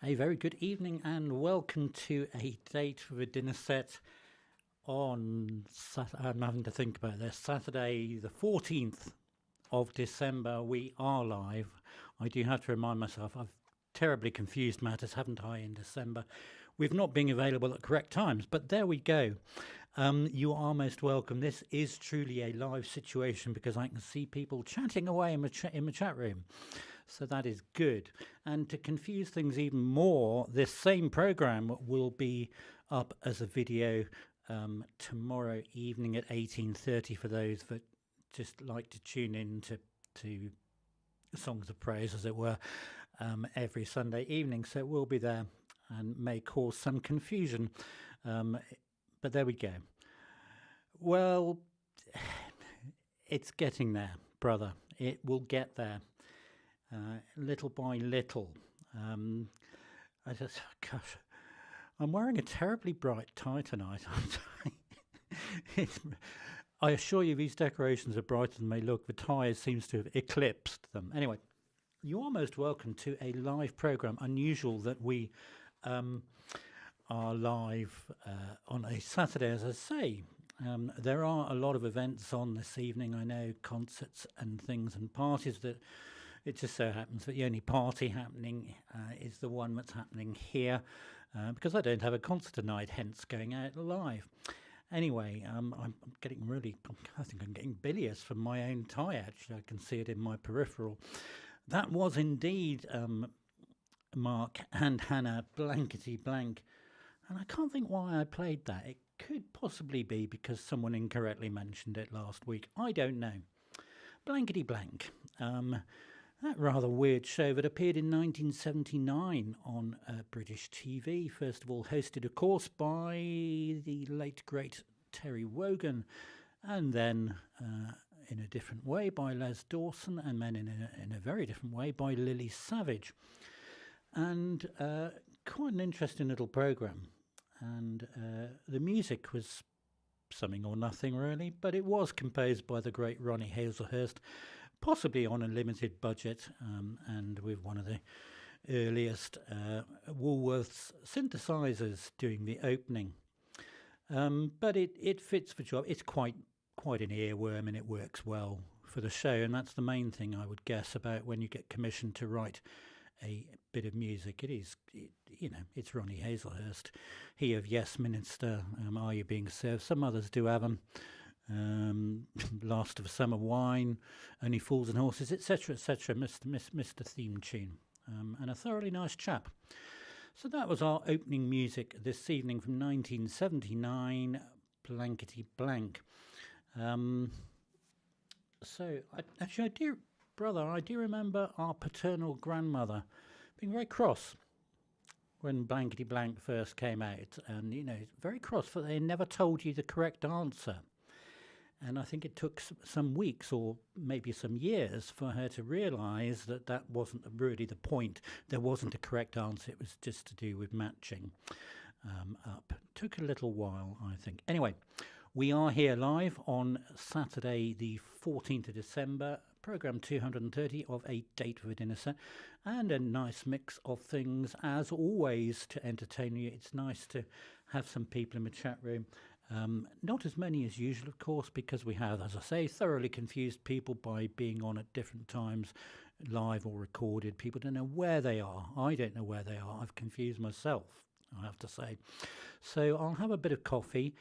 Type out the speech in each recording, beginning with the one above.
A very good evening and welcome to a date with a dinner set on I'm having to think about this. Saturday the 14th of December. We are live. I do have to remind myself I've terribly confused matters, haven't I, in December. We've not been available at correct times, but there we go. You are most welcome. This is truly a live situation because I can see people chatting away in the chat room. So that is good. And to confuse things even more, this same program will be up as a video tomorrow evening at 18:30 for those that just like to tune in to songs of praise, as it were, every Sunday evening. So it will be there and may cause some confusion. But there we go. Well, it's getting there, brother. It will get there. Little by little. Gosh, I'm wearing a terribly bright tie tonight. I assure you these decorations are brighter than they look. The tie seems to have eclipsed them. Anyway, you are most welcome to a live program. Unusual that we are live on a Saturday, as I say. There are a lot of events on this evening. I know, concerts and things and parties that it just so happens that the only party happening is the one that's happening here because I don't have a concert tonight, hence going out live. Anyway, I'm getting really, I think I'm getting bilious from my own tie, actually. I can see it in my peripheral. That was indeed Mark and Hannah, Blankety Blank. And I can't think why I played that. It could possibly be because someone incorrectly mentioned it last week. I don't know. Blankety Blank. That rather weird show that appeared in 1979 on British TV. First of all, hosted, of course, by the late, great Terry Wogan, and then in a different way by Les Dawson, and then in a very different way by Lily Savage. And quite an interesting little programme. And the music was something or nothing, really, but it was composed by the great Ronnie HAZLEHURST, possibly on a limited budget and with one of the earliest Woolworths synthesizers doing the opening. But it fits the job. It's quite an earworm and it works well for the show. And that's the main thing I would guess about when you get commissioned to write a bit of music. It's Ronnie HAZLEHURST. He of Yes Minister, Are You Being Served? Some others do have them. Last of Summer Wine, Only Fools and Horses, etc., etc. Mr. Theme Tune, and a thoroughly nice chap. So that was our opening music this evening from 1979, Blankety Blank. So, I do remember our paternal grandmother being very cross when Blankety Blank first came out, and very cross for they never told you the correct answer. And I think it took some weeks or maybe some years for her to realise that that wasn't really the point. There wasn't a correct answer. It was just to do with matching up. Took a little while, I think. Anyway, we are here live on Saturday the 14th of December, programme 230 of A Date with a Dinner Set, and a nice mix of things, as always, to entertain you. It's nice to have some people in the chat room. Not as many as usual, of course, because we have, as I say, thoroughly confused people by being on at different times, live or recorded. People don't know where they are. I don't know where they are. I've confused myself, I have to say. So I'll have a bit of coffee.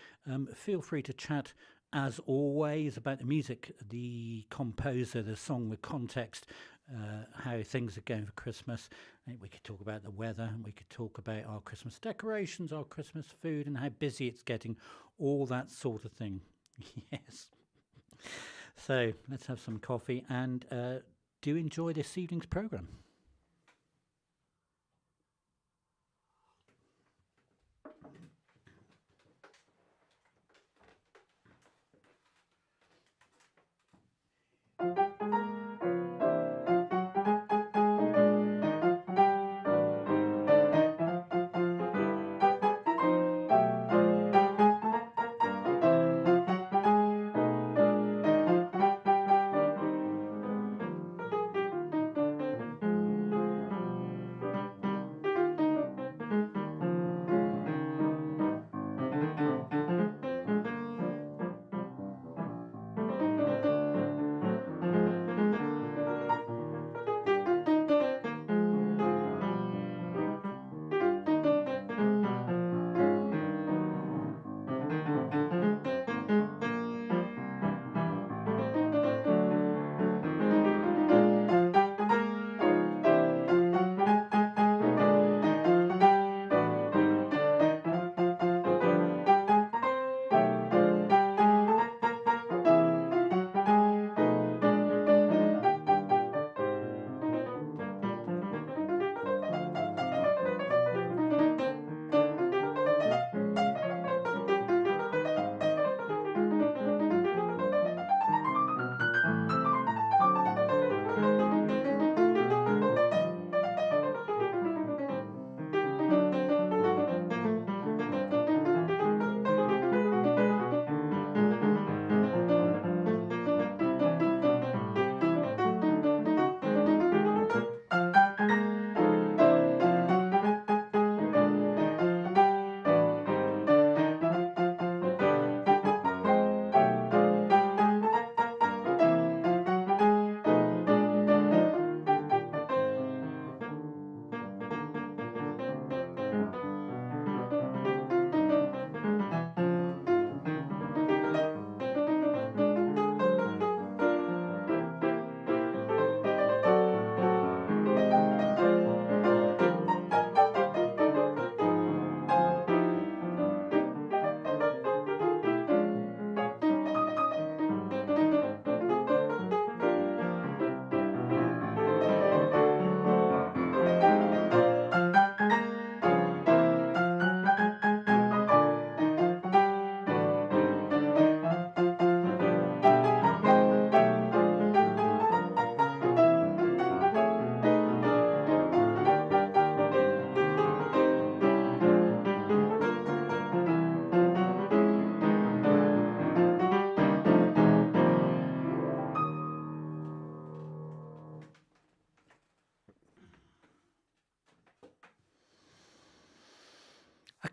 Feel free to chat, as always, about the music, the composer, the song, the context, how things are going for Christmas. We could talk about the weather, and we could talk about our Christmas decorations, our Christmas food, and how busy it's getting, all that sort of thing. Yes. So let's have some coffee and do enjoy this evening's programme.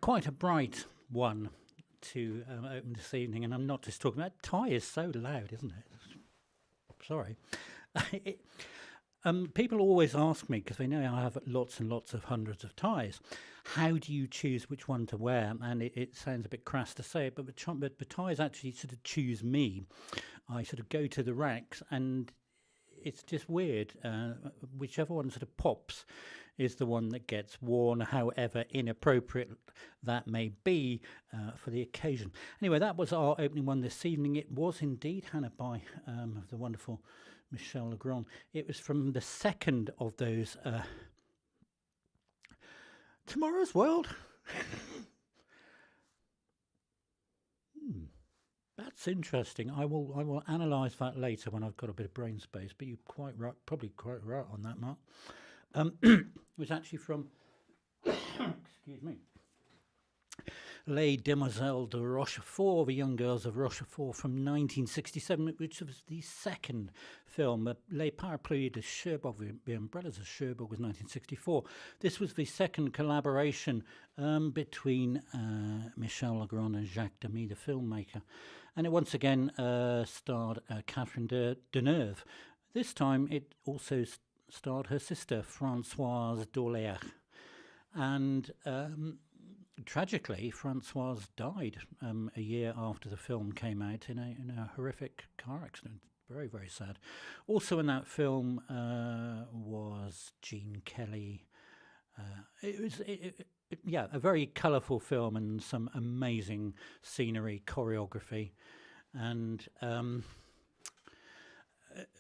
quite a bright one to open this evening, and I'm not just talking about tie is so loud, isn't it? Sorry. it, people always ask me, because they know I have lots and lots of hundreds of ties, how do you choose which one to wear? And it sounds a bit crass to say it, but the ties actually sort of choose me. I sort of go to the racks, and it's just weird. Whichever one sort of pops is the one that gets worn, however inappropriate that may be for the occasion. Anyway, that was our opening one this evening. It was indeed, Hannah, by the wonderful Michel Legrand. It was from the second of those Tomorrow's World. That's interesting. I will analyse that later when I've got a bit of brain space. But you're quite right, probably quite right on that, Mark. It was actually from, excuse me, Les Demoiselles de Rochefort, the Young Girls of Rochefort, from 1967, which was the second film. Les Parapluies de Cherbourg, the Umbrellas of Cherbourg, was 1964. This was the second collaboration between Michel Legrand and Jacques Demy, the filmmaker. And it once again starred Catherine Deneuve. This time it also starred her sister, Françoise d'Orléac. And tragically, Françoise died a year after the film came out in a horrific car accident. Very, very sad. Also in that film was Gene Kelly. It was a very colourful film and some amazing scenery, choreography, and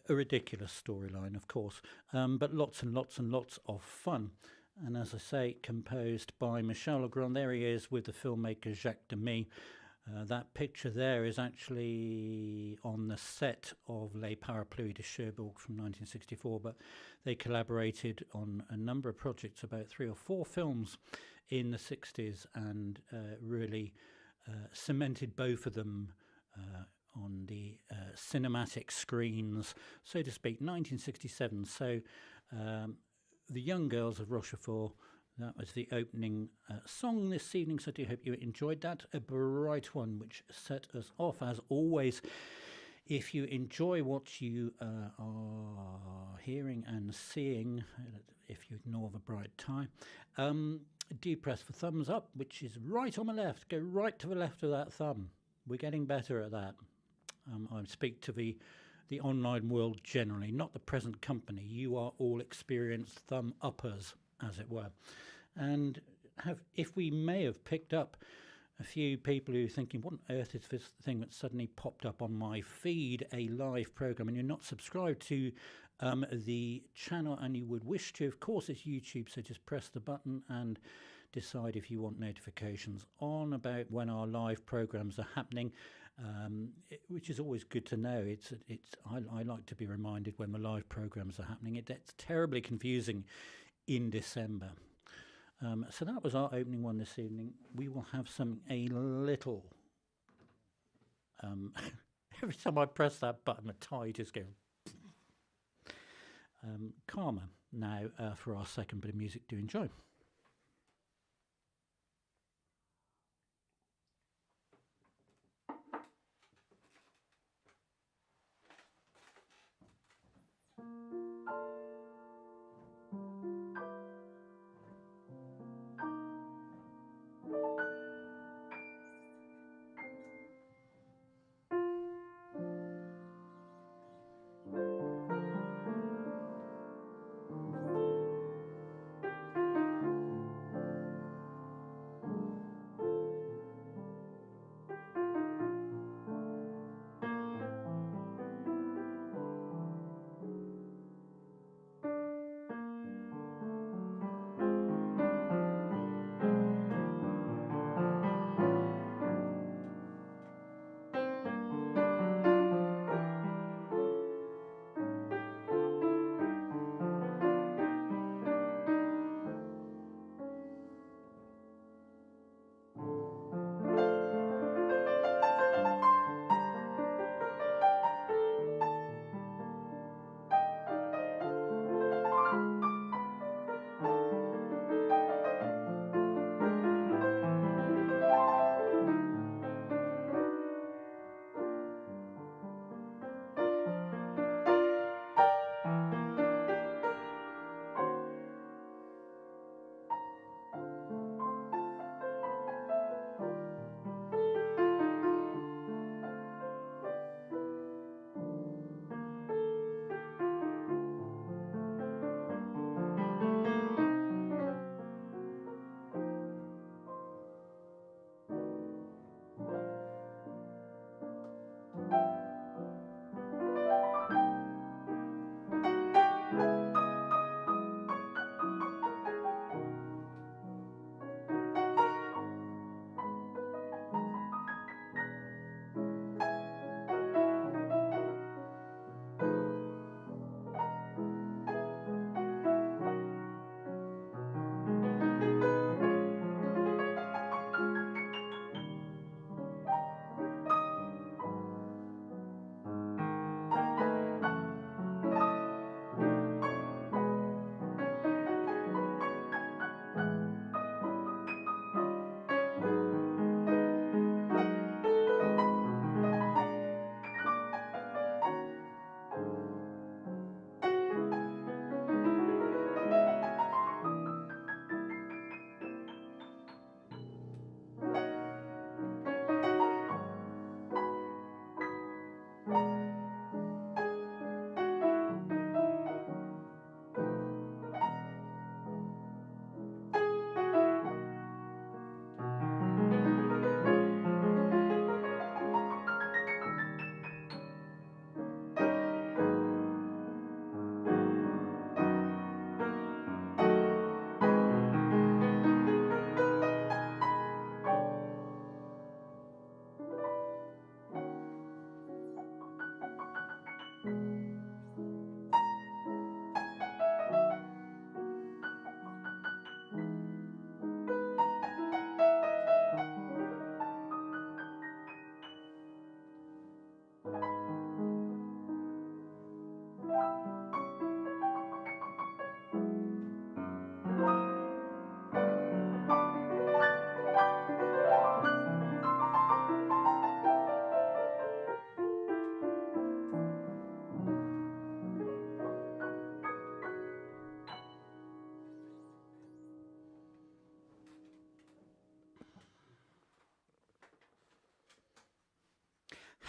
a ridiculous storyline, of course, but lots and lots and lots of fun. And as I say, composed by Michel Legrand. There he is with the filmmaker Jacques Demy. That picture there is actually on the set of Les Parapluies de Cherbourg from 1964, but they collaborated on a number of projects, about 3 or 4 films in the 60s, and really cemented both of them on the cinematic screens, so to speak. 1967. So the Young Girls of Rochefort, that was the opening song this evening, so I do hope you enjoyed that. A bright one which set us off, as always. If you enjoy what you are hearing and seeing, if you ignore the bright tie, do press the thumbs up, which is right on the left. Go right to the left of that thumb. We're getting better at that. I speak to the online world generally, not the present company. You are all experienced thumb uppers, as it were. And if we may have picked up a few people who are thinking, what on earth is this thing that suddenly popped up on my feed, a live program, and you're not subscribed to the channel, and you would wish to. Of course, it's YouTube, so just press the button and decide if you want notifications on about when our live programs are happening. Which is always good to know. I like to be reminded when the live programs are happening. It's terribly confusing in December. So that was our opening one this evening. We will have a little. Every time I press that button, the tie just goes. Calmer now for our second bit of music. Do enjoy.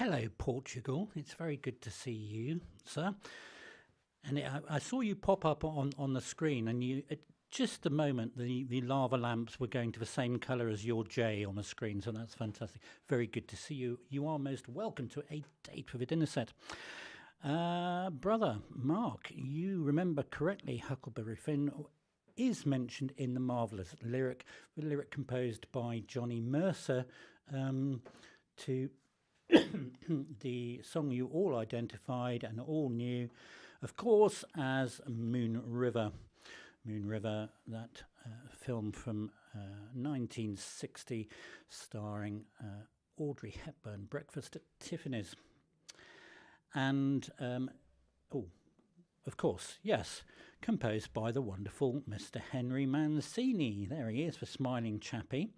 Hello, Portugal. It's very good to see you, sir. And I saw you pop up on the screen, and you at just the moment the lava lamps were going to the same colour as your J on the screen, so that's fantastic. Very good to see you. You are most welcome to a date with a dinner set. Brother Mark, you remember correctly, Huckleberry Finn is mentioned in the marvellous lyric, the lyric composed by Johnny Mercer to the song you all identified and all knew, of course, as Moon River. Moon River, that film from 1960, starring Audrey Hepburn, Breakfast at Tiffany's. And, of course, yes, composed by the wonderful Mr. Henry Mancini. There he is, the smiling chappie.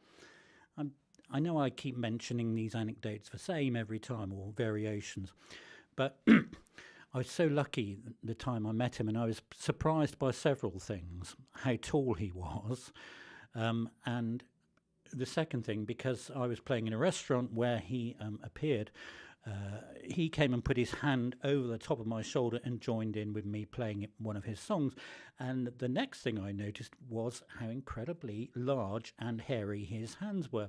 I know I keep mentioning these anecdotes the same every time, or variations, but I was so lucky the time I met him, and I was surprised by several things. How tall he was, and the second thing, because I was playing in a restaurant where he appeared, he came and put his hand over the top of my shoulder and joined in with me playing one of his songs. And the next thing I noticed was how incredibly large and hairy his hands were.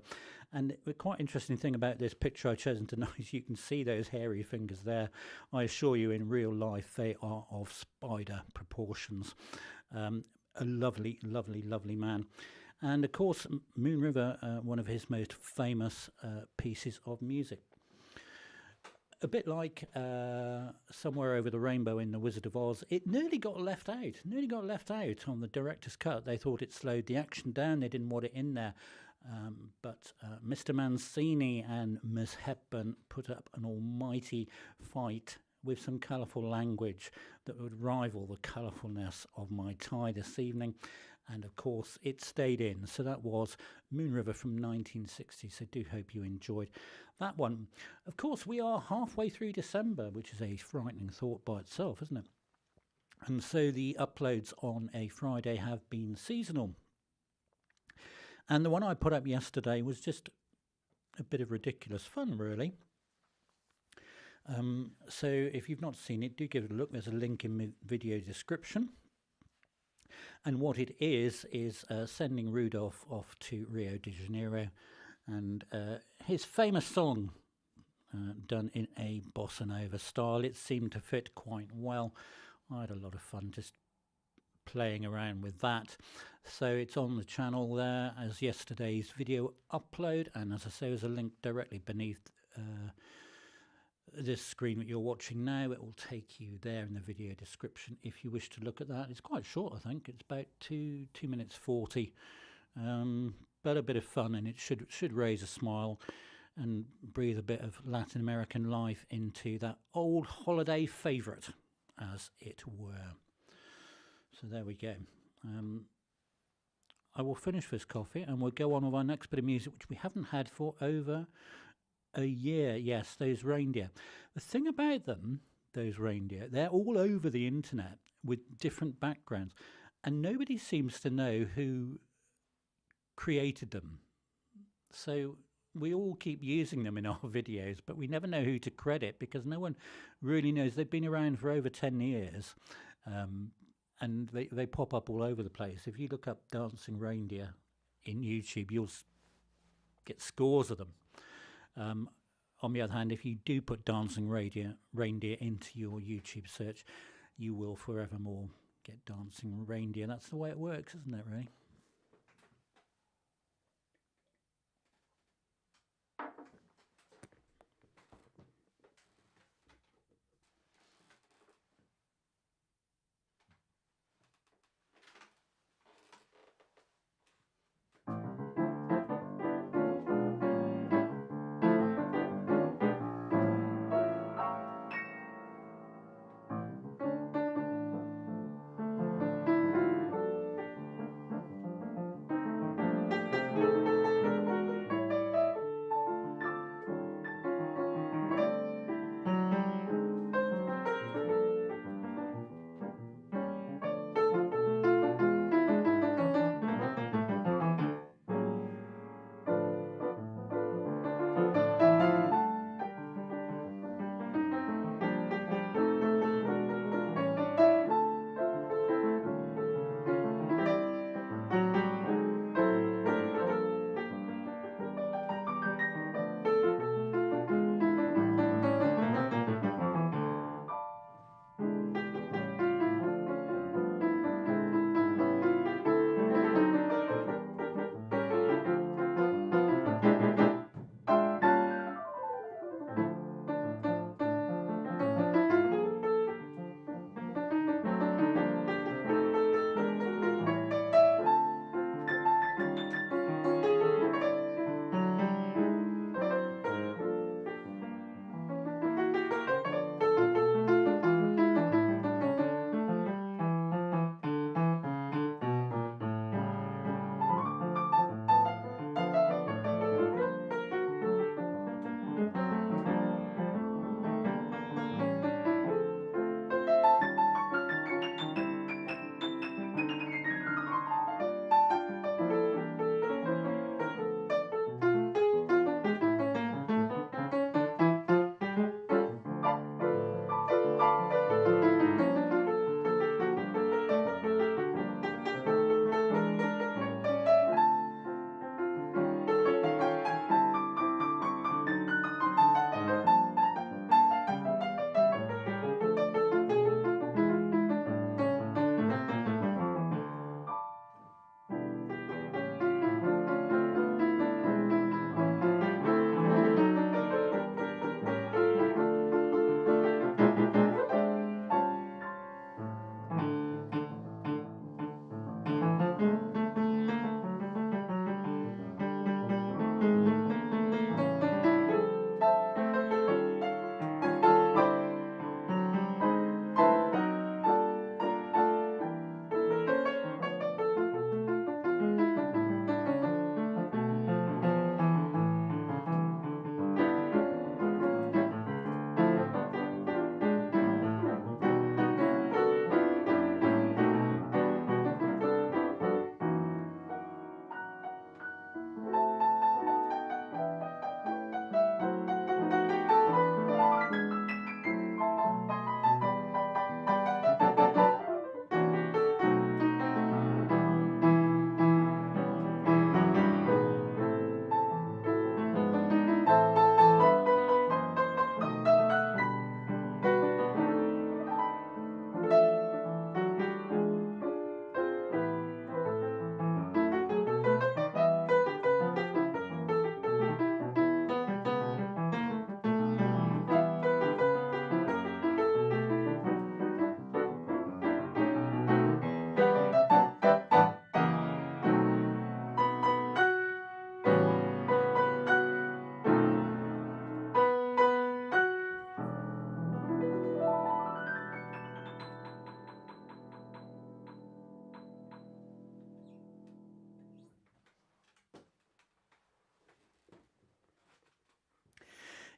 And the quite interesting thing about this picture I've chosen tonight is you can see those hairy fingers there. I assure you, in real life, they are of spider proportions. A lovely, lovely, lovely man. And of course, Moon River, one of his most famous pieces of music. A bit like Somewhere Over the Rainbow in The Wizard of Oz, it nearly got left out on the director's cut. They thought it slowed the action down, they didn't want it in there. But Mr. Mancini and Miss Hepburn put up an almighty fight with some colourful language that would rival the colourfulness of my tie this evening. And of course, it stayed in. So that was Moon River from 1960. So do hope you enjoyed that one. Of course, we are halfway through December, which is a frightening thought by itself, isn't it? And so the uploads on a Friday have been seasonal. And the one I put up yesterday was just a bit of ridiculous fun, really. So if you've not seen it, do give it a look. There's a link in the video description. And what it is sending Rudolph off to Rio de Janeiro, and his famous song done in a Bossa Nova style. It seemed to fit quite well. I had a lot of fun just playing around with that. So it's on the channel there as yesterday's video upload, and as I say, there's a link directly beneath this screen that you're watching now. It will take you there in the video description if you wish to look at that. It's quite short, I think. It's about 2 minutes 40, but a bit of fun, and it should raise a smile and breathe a bit of Latin American life into that old holiday favourite, as it were. So there we go. I will finish this coffee and we'll go on with our next bit of music, which we haven't had for over a year. Yes, those reindeer. The thing about them, those reindeer, they're all over the internet with different backgrounds, and nobody seems to know who created them. So we all keep using them in our videos, but we never know who to credit because no one really knows. They've been around for over 10 years, and they pop up all over the place. If you look up dancing reindeer in YouTube, you'll get scores of them. On the other hand, if you do put dancing reindeer into your YouTube search, you will forevermore get dancing reindeer. That's the way it works, isn't it, really?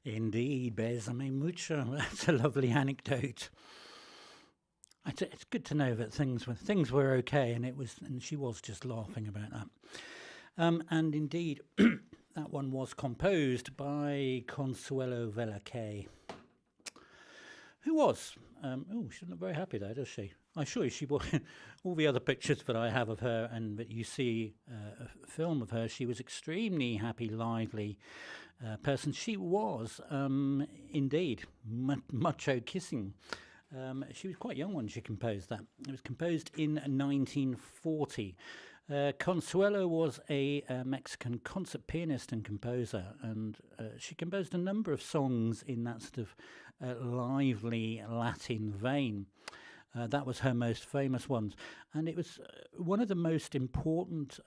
Indeed, BÉSAME mucho. That's a lovely anecdote. It's good to know that things were okay, and she was just laughing about that. And indeed, that one was composed by Consuelo Velazquez, who was. She doesn't look very happy there, does she? I assure you, she was. All the other pictures that I have of her and that you see a film of her, she was extremely happy, lively person. She was indeed macho kissing. She was quite young when she composed that. It was composed in 1940. Consuelo was a Mexican concert pianist and composer, and she composed a number of songs in that sort of lively Latin vein. That was her most famous ones, and it was one of the most important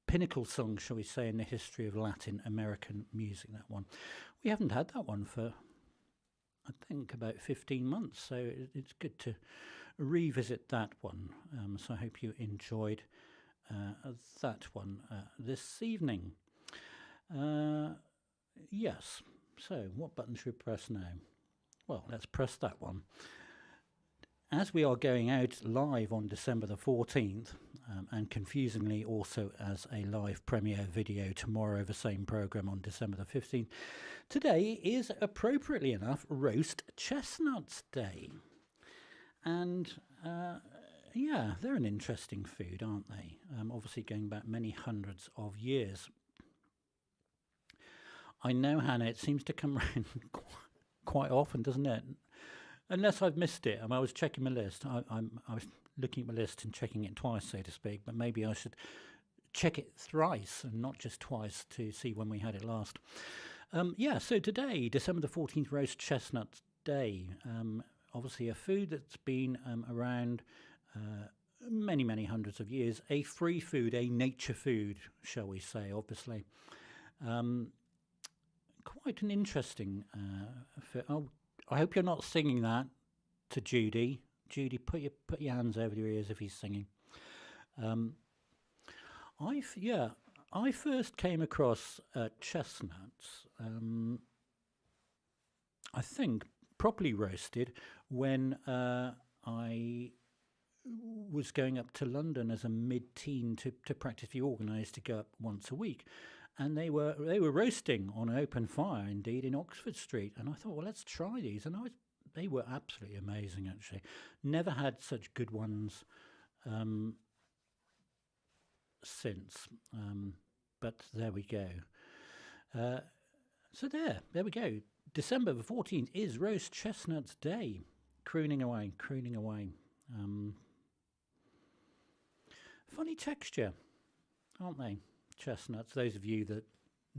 pinnacle songs, shall we say, in the history of Latin American music, that one. We haven't had that one for, I think, about 15 months, so it's good to revisit that one. So I hope you enjoyed that one this evening. Yes, so what button should we press now? Well, let's press that one. As we are going out live on December the 14th, and confusingly also as a live premiere video tomorrow, the same programme on December the 15th, today is, appropriately enough, Roast Chestnuts Day. And yeah, they're an interesting food, aren't they? Obviously going back many hundreds of years. I know, Hannah, it seems to come around quite often, doesn't it? Unless I've missed it. I was checking my list. I was looking at my list and checking it twice, so to speak, but maybe I should check it thrice and not just twice to see when we had it last. Yeah, so today, December the 14th, Roast Chestnuts Day. Obviously a food that's been around many, many hundreds of years. A free food, a nature food, shall we say, obviously. Quite an interesting food. Oh, I hope you're not singing that to Judy. Judy, put your hands over your ears if he's singing. I first came across chestnuts, I think properly roasted, when I was going up to London as a mid-teen to practice the organised, to go up once a week. And they were roasting on an open fire, indeed, in Oxford Street. And I thought, well, let's try these. And they were absolutely amazing, actually. Never had such good ones since. But there we go. So there we go. December the 14th is Roast Chestnuts Day. Crooning away. Funny texture, aren't they? Chestnuts, those of you that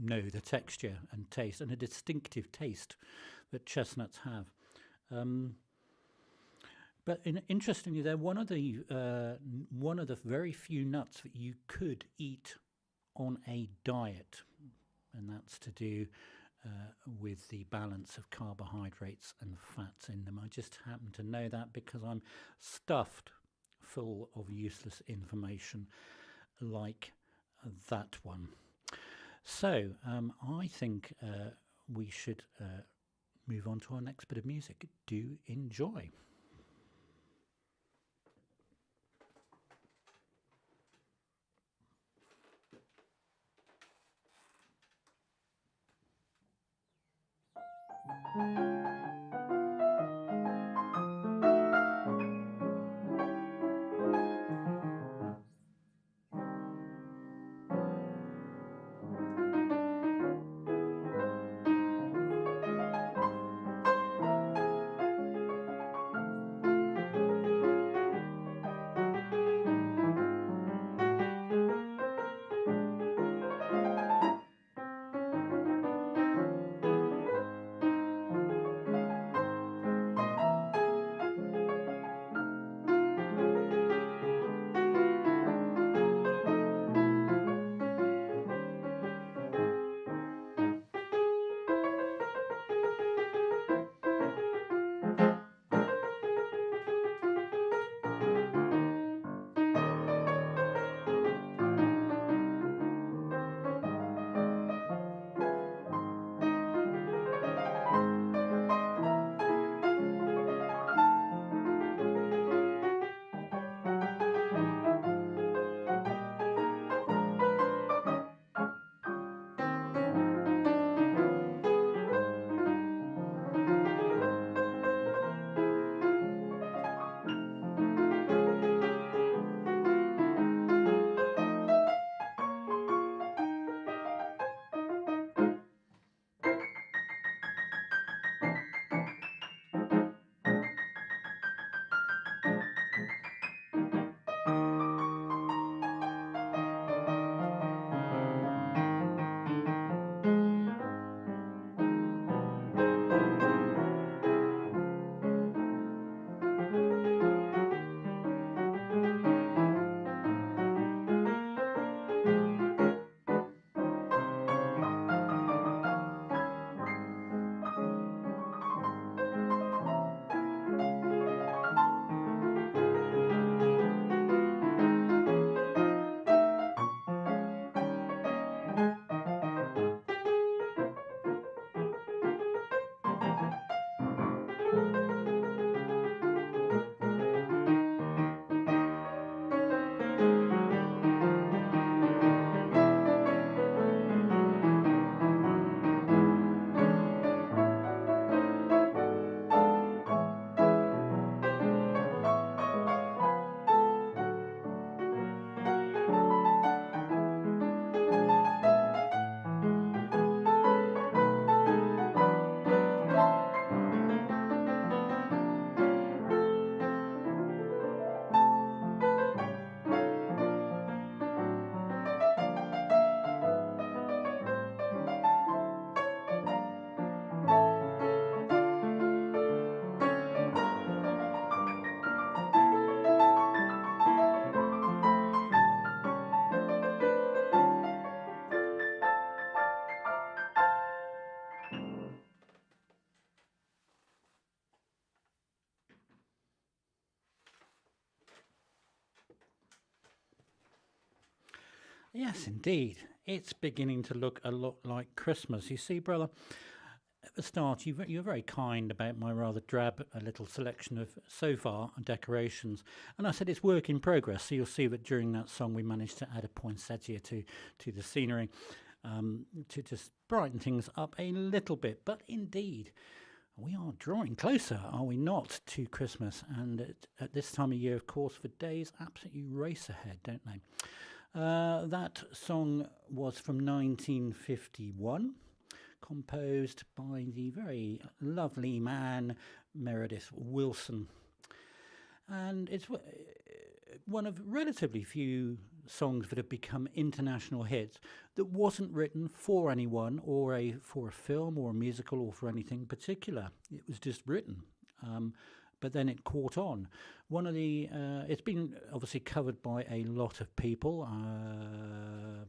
know the texture and taste, and a distinctive taste that chestnuts have. But interestingly, they're one of the very few nuts that you could eat on a diet, and that's to do with the balance of carbohydrates and fats in them. I just happen to know that because I'm stuffed full of useless information like that one. So I think we should move on to our next bit of music. Do enjoy. Yes, indeed. It's beginning to look a lot like Christmas. You see, brother, at the start, you're very kind about my rather drab little selection of so far decorations. And I said it's work in progress. So you'll see that during that song, we managed to add a poinsettia to the scenery to just brighten things up a little bit. But indeed, we are drawing closer, are we not, to Christmas? And at this time of year, of course, the days absolutely race ahead, don't they? That song was from 1951, composed by the very lovely man Meredith Willson. And it's one of relatively few songs that have become international hits that wasn't written for anyone or for a film or a musical or for anything particular. It was just written. But then it caught on. One of the it's been obviously covered by a lot of people: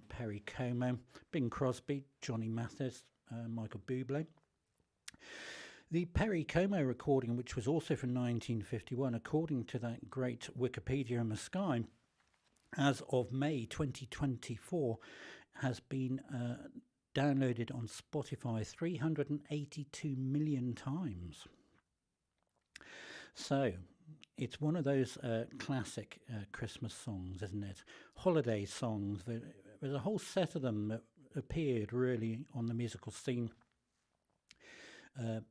Perry Como, Bing Crosby, Johnny Mathis, Michael Bublé. The Perry Como recording, which was also from 1951, according to that great Wikipedia in the sky, as of May 2024, has been downloaded on Spotify 382 million times. So, it's one of those classic Christmas songs, isn't it? Holiday songs. There's a whole set of them that appeared really on the musical scene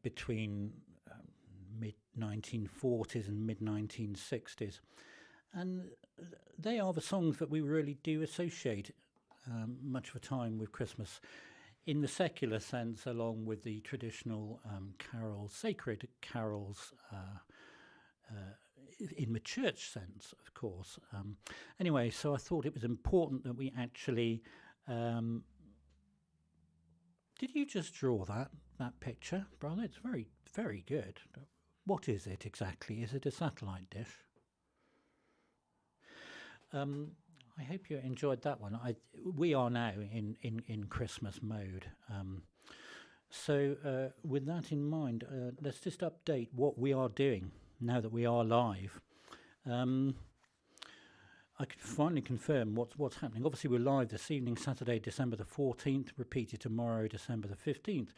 between mid-1940s and mid-1960s. And they are the songs that we really do associate much of the time with Christmas in the secular sense, along with the traditional carols, sacred carols, in the church sense, of course. Anyway, so I thought it was important that we actually... did you just draw that picture, brother? It's very, very good. What is it exactly? Is it a satellite dish? I hope you enjoyed that one. We are now in Christmas mode. So with that in mind, let's just update what we are doing now that we are live. I can finally confirm what's happening. Obviously, we're live this evening, Saturday, December the 14th, repeated tomorrow, December the 15th.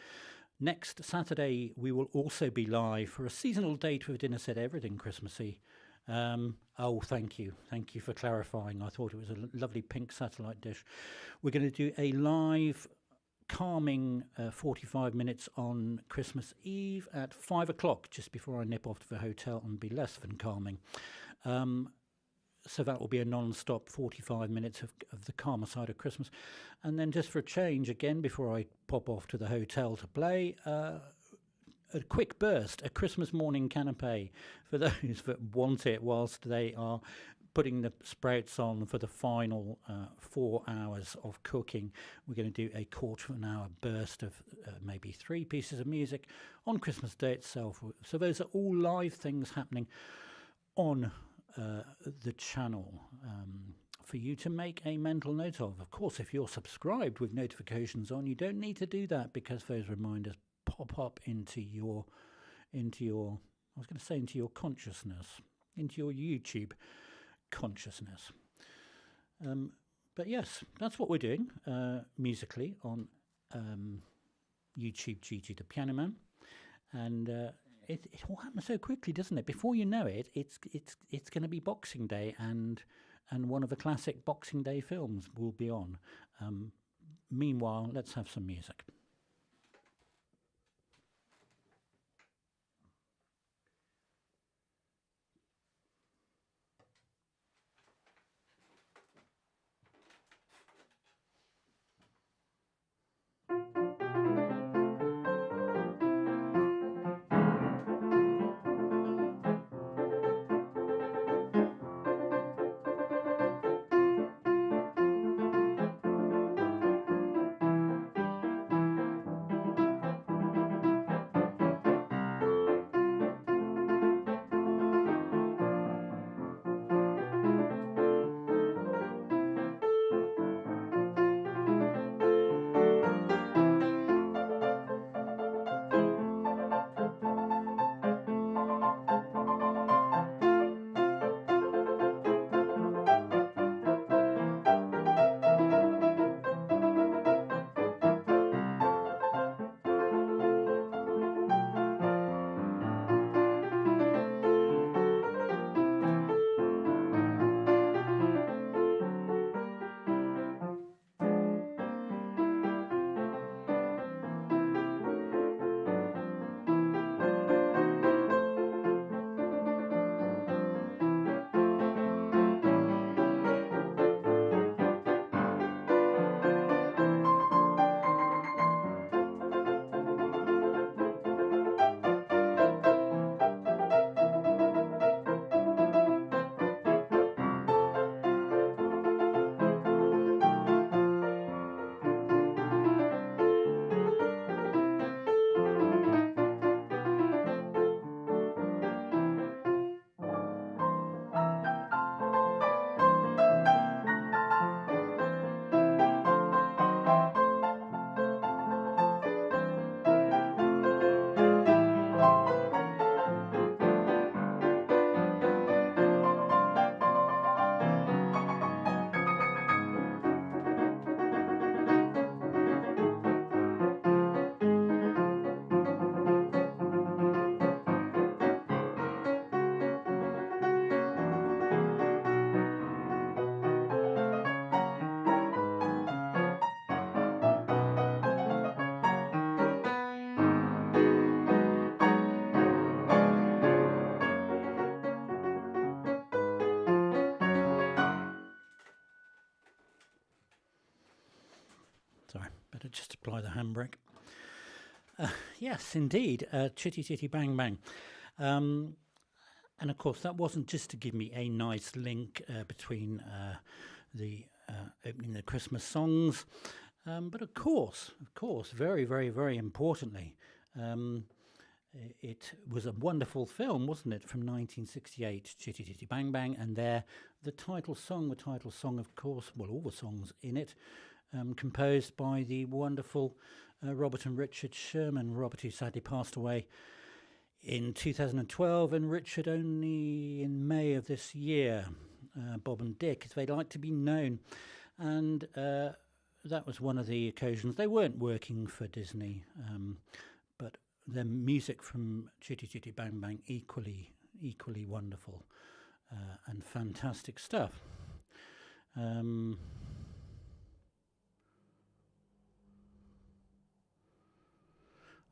Next Saturday, we will also be live for a seasonal date with Dinner Said Everything Christmassy. Oh, thank you. Thank you for clarifying. I thought it was a lovely pink satellite dish. We're going to do a live, calming 45 minutes on Christmas Eve at 5 o'clock, just before I nip off to the hotel and be less than calming. So that will be a non-stop 45 minutes of the calmer side of Christmas. And then just for a change, again, before I pop off to the hotel to play, a quick burst, a Christmas morning canapé for those that want it whilst they are putting the sprouts on for the final 4 hours of cooking. We're going to do a quarter of an hour burst of maybe 3 pieces of music on Christmas Day itself. So those are all live things happening on the channel for you to make a mental note of. Of course, if you're subscribed with notifications on, you don't need to do that because those reminders pop up into your I was going to say into your consciousness, into your YouTube consciousness. But yes, that's what we're doing musically on YouTube, Gigi the Piano Man, and it all happens so quickly, doesn't it? Before you know it, it's going to be Boxing Day, and one of the classic Boxing Day films will be on. Meanwhile, let's have some music. just apply the handbrake. Yes, indeed, Chitty Chitty Bang Bang. And of course, that wasn't just to give me a nice link between the opening the Christmas songs, but of course, very, very, very importantly, it was a wonderful film, wasn't it, from 1968, Chitty Chitty Bang Bang, and there, the title song, of course, well, all the songs in it, composed by the wonderful Robert and Richard Sherman. Robert, who sadly passed away in 2012, and Richard only in May of this year. Bob and Dick, as they like to be known. And that was one of the occasions. They weren't working for Disney, but the music from Chitty Chitty Bang Bang equally wonderful and fantastic stuff.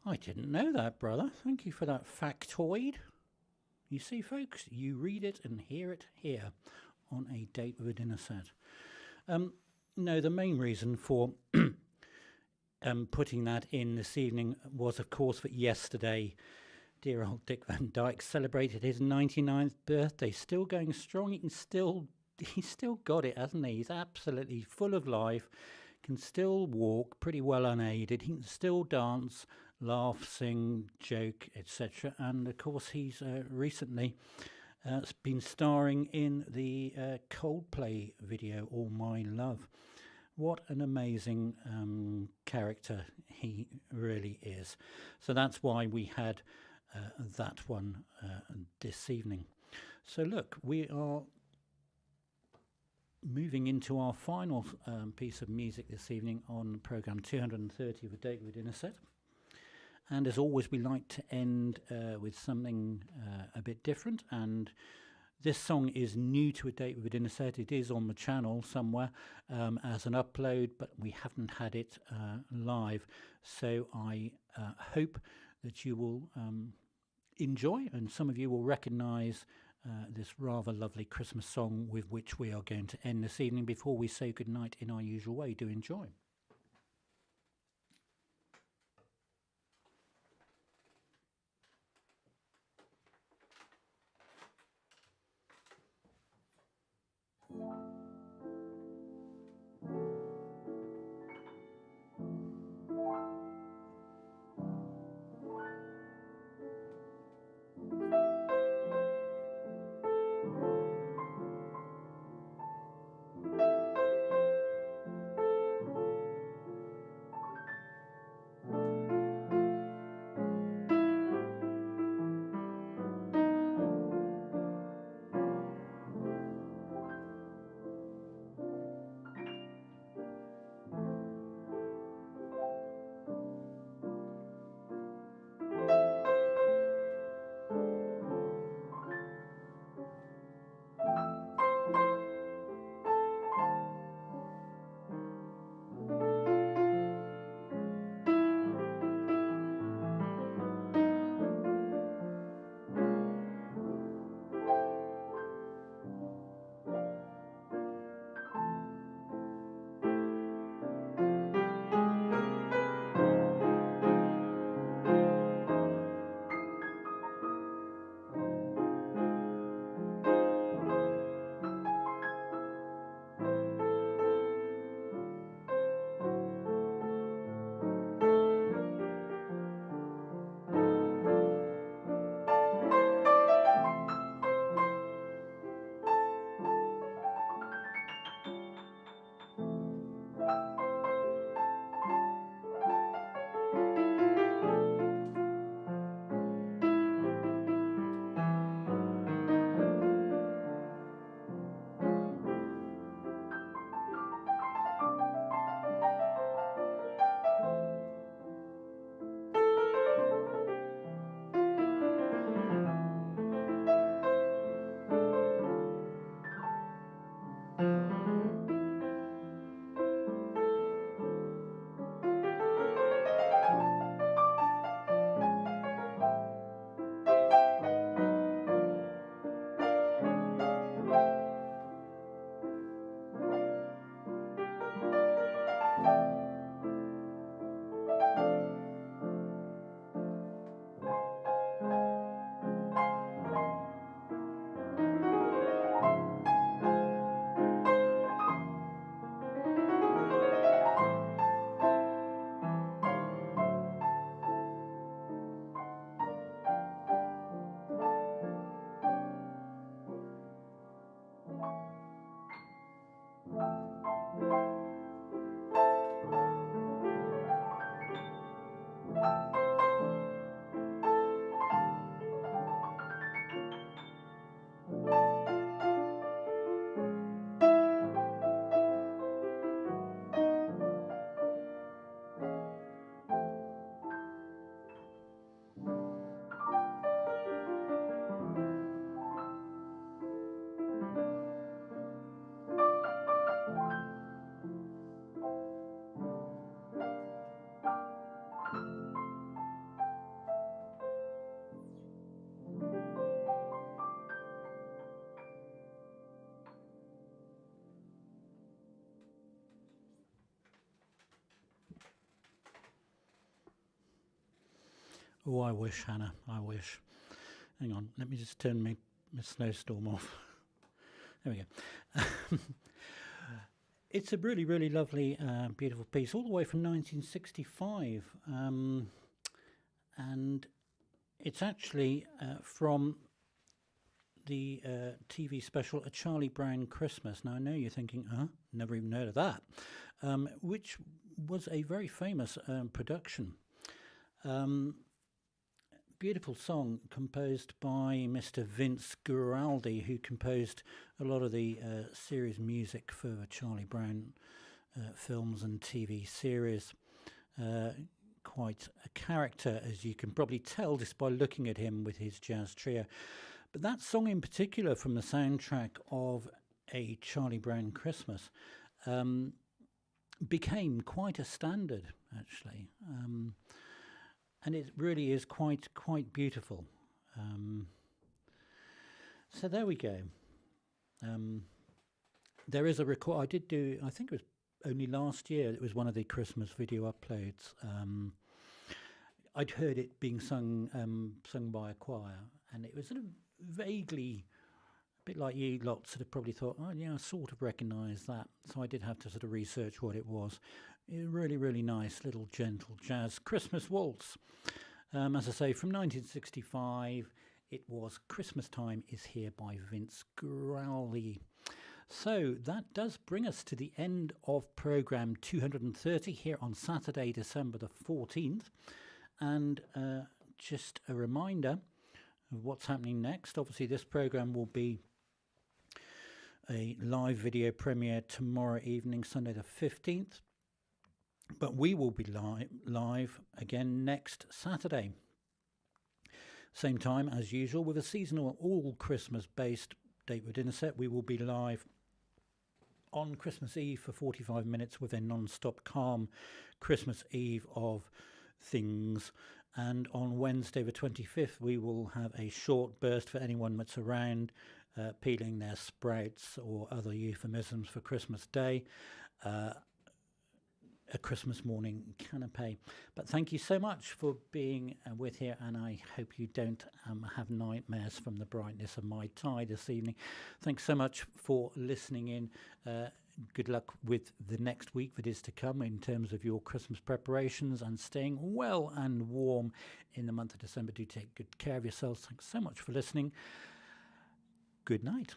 I didn't know that, brother. Thank you for that factoid. You see, folks, you read it and hear it here on A Date with a Dinner Set. No, the main reason for putting that in this evening was, of course, that yesterday dear old Dick Van Dyke celebrated his 99th birthday. Still going strong. He's still got it, hasn't he? He's absolutely full of life, can still walk pretty well unaided. He can still dance, laugh, sing, joke, etc. And of course, he's recently been starring in the Coldplay video, All My Love. What an amazing character he really is. So that's why we had that one this evening. So look, we are moving into our final piece of music this evening on programme 230 of A Date with a Dinner Set. And as always, we like to end with something a bit different. And this song is new to A Date with a Dinner Set. It is on the channel somewhere as an upload, but we haven't had it live. So I hope that you will enjoy, and some of you will recognise this rather lovely Christmas song with which we are going to end this evening before we say goodnight in our usual way. Do enjoy. Oh, I wish, Hannah, I wish. Hang on, let me just turn my snowstorm off. There we go. It's a really, really lovely, beautiful piece, all the way from 1965. And it's actually from the TV special A Charlie Brown Christmas. Now, I know you're thinking, never even heard of that, which was a very famous production. Beautiful song composed by Mr. Vince Guaraldi, who composed a lot of the series music for Charlie Brown films and TV series. Quite a character, as you can probably tell just by looking at him with his jazz trio. But that song in particular from the soundtrack of A Charlie Brown Christmas became quite a standard, actually. And it really is quite beautiful. So there we go. There is a record I did do, I think it was only last year, it was one of the Christmas video uploads. I'd heard it being sung by a choir, and it was sort of vaguely, a bit like you lot sort of probably thought, oh yeah, I sort of recognise that. So I did have to sort of research what it was. A really, really nice little gentle jazz Christmas waltz. As I say, from 1965, it was Christmas Time Is Here by Vince Guaraldi. So that does bring us to the end of programme 230 here on Saturday, December the 14th. And just a reminder of what's happening next. Obviously, this programme will be a live video premiere tomorrow evening, Sunday the 15th. But we will be live again next Saturday. Same time as usual with a seasonal all Christmas based Date with Dinner set. We will be live on Christmas Eve for 45 minutes with a non-stop calm Christmas Eve of things. And on Wednesday the 25th we will have a short burst for anyone that's around, peeling their sprouts or other euphemisms for Christmas Day. A Christmas morning canapé. But thank you so much for being with here, and I hope you don't have nightmares from the brightness of my tie this evening. Thanks so much for listening in. Good luck with the next week that is to come in terms of your Christmas preparations, and staying well and warm in the month of December. Do take good care of yourselves. Thanks so much for listening. Good night.